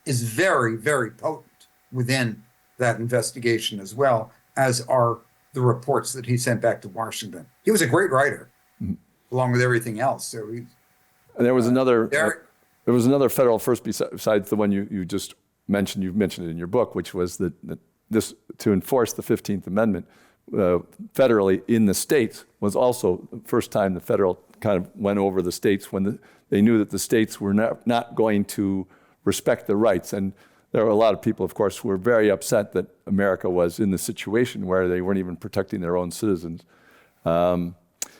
is very, very potent within that investigation, as well as are the reports that he sent back to Washington. He was a great writer, along with everything else. So and there was another federal first besides the one you just mentioned. You've mentioned it in your book, which was that this to enforce the 15th Amendment federally in the states was also the first time the federal kind of went over the states when they knew that the states were not going to respect the rights. And there were a lot of people, of course, who were very upset that America was in the situation where they weren't even protecting their own citizens. And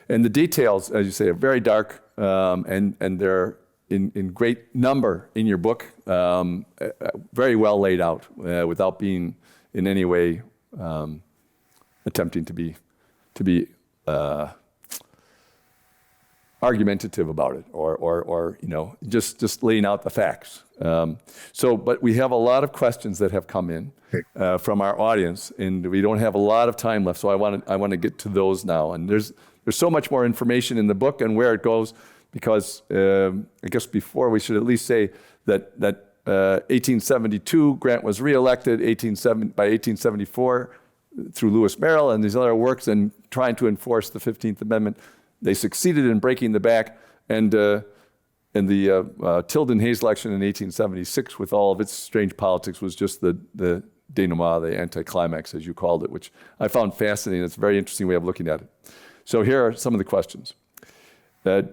the details, as you say, are very dark, and they're in great number in your book, very well laid out, without being in any way attempting to be argumentative about it, or just laying out the facts. But we have a lot of questions that have come in from our audience, and we don't have a lot of time left. So I want to get to those now. And there's so much more information in the book and where it goes, because I guess before we should at least say that 1872 Grant was reelected, by 1874 through Lewis Merrill and these other works and trying to enforce the 15th Amendment. They succeeded in breaking the back, and the Tilden-Hayes election in 1876, with all of its strange politics, was just the denouement, the anticlimax, as you called it, which I found fascinating. It's a very interesting way of looking at it. So here are some of the questions.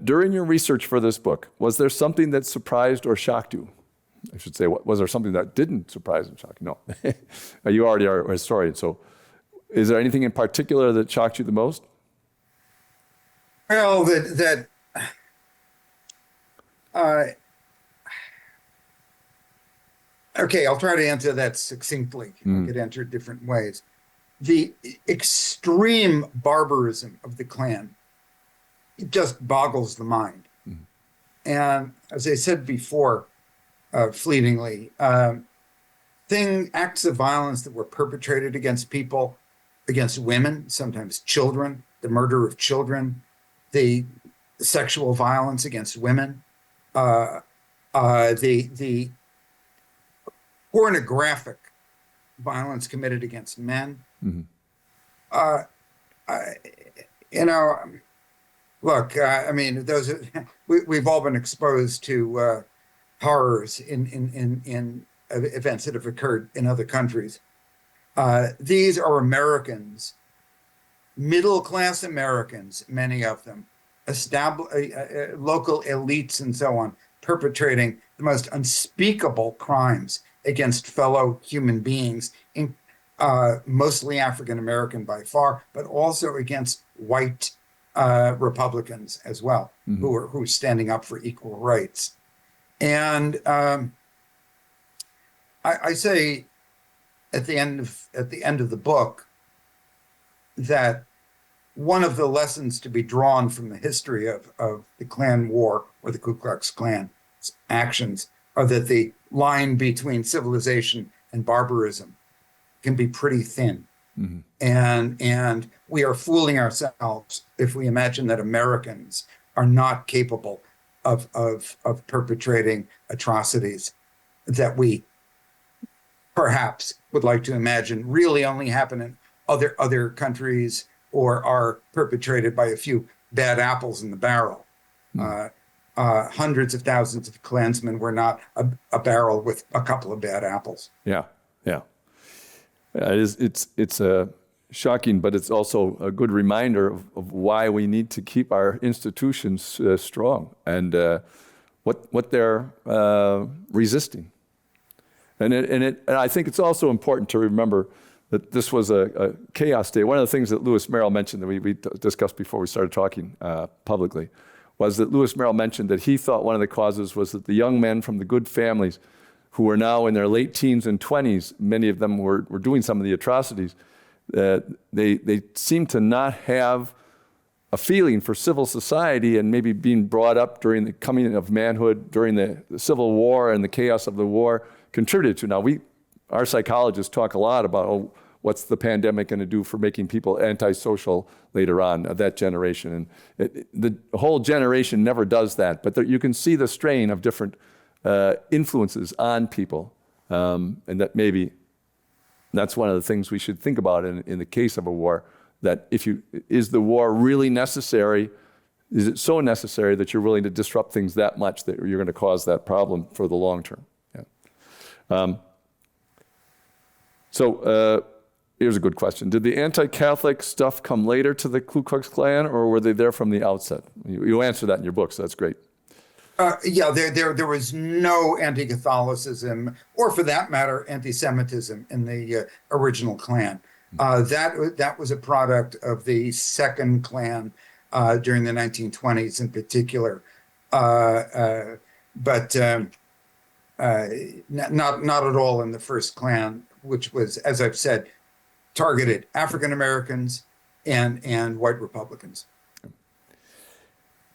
During your research for this book, was there something that surprised or shocked you? I should say, was there something that didn't surprise and shock you? No. You already are a historian, so is there anything in particular that shocked you the most? Well, okay, I'll try to answer that succinctly. I could answer it different ways. The extreme barbarism of the Klan, it just boggles the mind. And as I said before, fleetingly, acts of violence that were perpetrated against people, against women, sometimes children, the murder of children, the sexual violence against women, the pornographic violence committed against men. Look, I mean, we've all been exposed to horrors in events that have occurred in other countries. These are Americans, middle-class Americans, many of them, local elites and so on, perpetrating the most unspeakable crimes against fellow human beings, mostly African-American by far, but also against white Republicans as well, who are standing up for equal rights. And I say at the end of the book that one of the lessons to be drawn from the history of the Klan War or the Ku Klux Klan's actions are that the line between civilization and barbarism can be pretty thin. And we are fooling ourselves if we imagine that Americans are not capable of perpetrating atrocities that we perhaps would like to imagine really only happen in other countries or are perpetrated by a few bad apples in the barrel. Hundreds of thousands of Klansmen were not a barrel with a couple of bad apples. Yeah. It's shocking, but it's also a good reminder of why we need to keep our institutions strong and what they're resisting. And I think it's also important to remember that this was a chaos state. One of the things that Lewis Merrill mentioned that we discussed before we started talking publicly was that Lewis Merrill mentioned that he thought one of the causes was that the young men from the good families who were now in their late teens and 20s, many of them were doing some of the atrocities, they seemed to not have a feeling for civil society, and maybe being brought up during the coming of manhood, during the Civil War and the chaos of the war contributed to. Now, our psychologists talk a lot about, what's the pandemic going to do for making people antisocial later on, that generation. And the whole generation never does that, but you can see the strain of different influences on people, and that maybe that's one of the things we should think about in the case of a war, that is the war really necessary? Is it so necessary that you're willing to disrupt things that much that you're going to cause that problem for the long term? Yeah. Here's a good question. Did the anti-Catholic stuff come later to the Ku Klux Klan, or were they there from the outset? You answer that in your book, so that's great. Yeah, there was no anti-Catholicism, or for that matter, anti-Semitism in the original Klan. That was a product of the second Klan during the 1920s in particular, but not at all in the first Klan, which was, as I've said, targeted African Americans and white Republicans.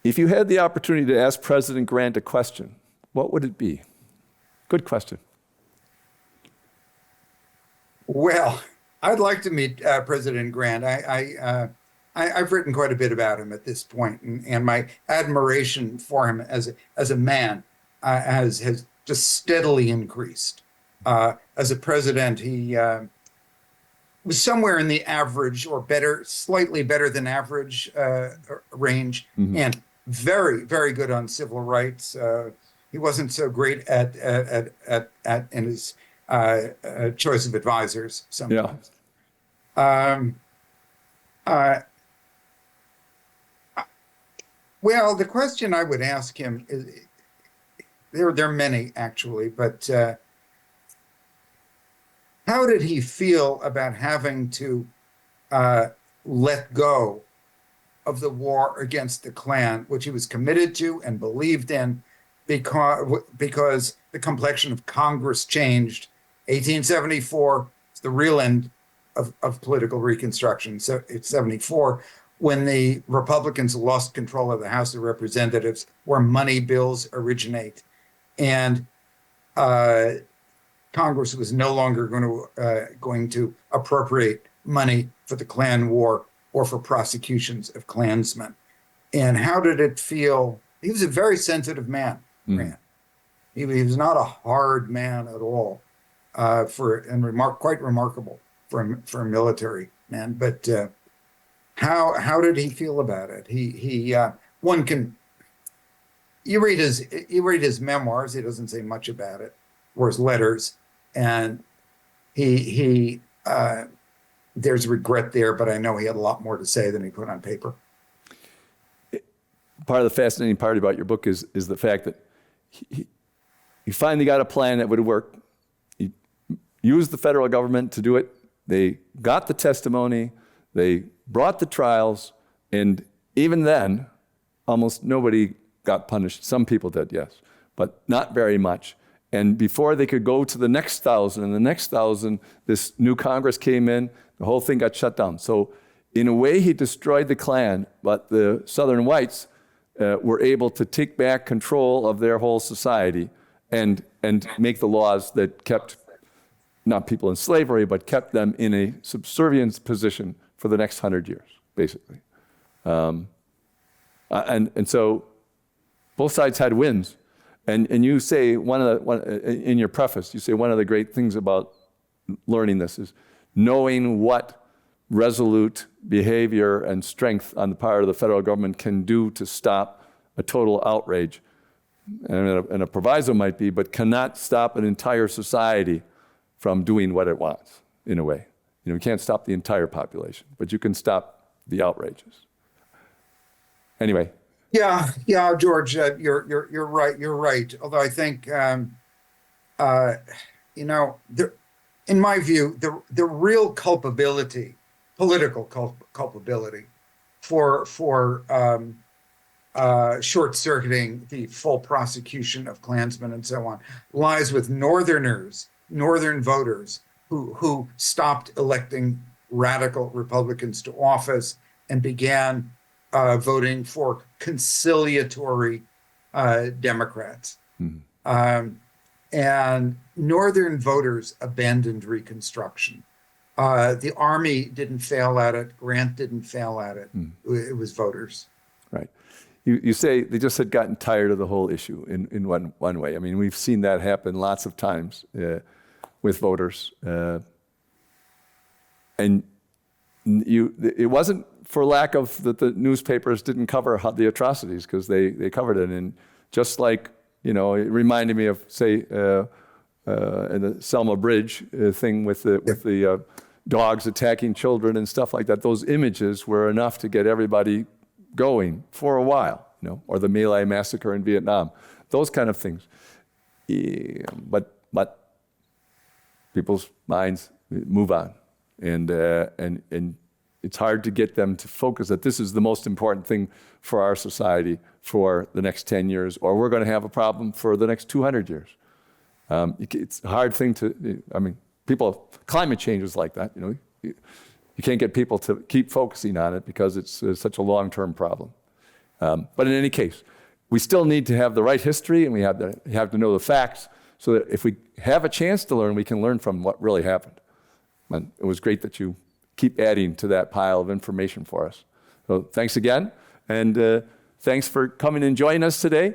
If you had the opportunity to ask President Grant a question, what would it be? Good question. Well, I'd like to meet President Grant. I've written quite a bit about him at this point, and my admiration for him as a man has just steadily increased. As a president, he was somewhere in the average or better, slightly better than average range, and very, very good on civil rights. He wasn't so great at in his choice of advisors sometimes. Yeah. Well, the question I would ask him is, there are many actually, but how did he feel about having to let go of the war against the Klan, which he was committed to and believed in, because the complexion of Congress changed? 1874, it's the real end of political reconstruction. So it's 74, when the Republicans lost control of the House of Representatives, where money bills originate. And Congress was no longer going to appropriate money for the Klan War or for prosecutions of Klansmen. And how did it feel? He was a very sensitive man, Grant. He was not a hard man at all, quite remarkable for a military man. But how did he feel about it? You read his memoirs. He doesn't say much about it, or his letters, and there's regret there, but I know he had a lot more to say than he put on paper. Part of the fascinating part about your book is the fact that he finally got a plan that would work. He used the federal government to do it. They got the testimony. They brought the trials, and even then, almost nobody got punished. Some people did, yes, but not very much. And before they could go to the next 1,000 and the next 1,000, this new Congress came in, the whole thing got shut down. So in a way, he destroyed the Klan, but the Southern whites were able to take back control of their whole society and make the laws that kept not people in slavery, but kept them in a subservient position for the next 100 years, basically. And so both sides had wins. And you say in your preface, you say one of the great things about learning this is knowing what resolute behavior and strength on the part of the federal government can do to stop a total outrage. And a proviso might be, but cannot stop an entire society from doing what it wants, in a way. You can't stop the entire population, but you can stop the outrages. Anyway. Yeah, George, you're right. Although I think, in my view, the real culpability, political culpability, for short-circuiting the full prosecution of Klansmen and so on, lies with Northern voters who stopped electing radical Republicans to office and began voting for conciliatory Democrats. And Northern voters abandoned Reconstruction. The Army didn't fail at it. Grant didn't fail at it. It was voters. Right. You say they just had gotten tired of the whole issue in one way. I mean, we've seen that happen lots of times with voters. And it wasn't for lack of that the newspapers didn't cover the atrocities, because they covered it. And just like, it reminded me of, say, in the Selma Bridge thing with the dogs attacking children and stuff like that. Those images were enough to get everybody going for a while, or the My Lai massacre in Vietnam, those kind of things. Yeah, but people's minds move on, and it's hard to get them to focus that this is the most important thing for our society for the next 10 years, or we're going to have a problem for the next 200 years. It's a hard thing climate change is like that, You can't get people to keep focusing on it because it's such a long-term problem. But in any case, we still need to have the right history, and we have to know the facts, so that if we have a chance to learn, we can learn from what really happened. And it was great that you keep adding to that pile of information for us. So thanks again, and thanks for coming and joining us today.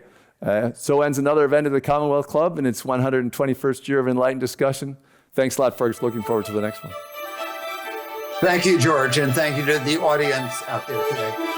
So ends another event of the Commonwealth Club in its 121st year of enlightened discussion. Thanks a lot, folks. Looking forward to the next one. Thank you, George, and thank you to the audience out there today.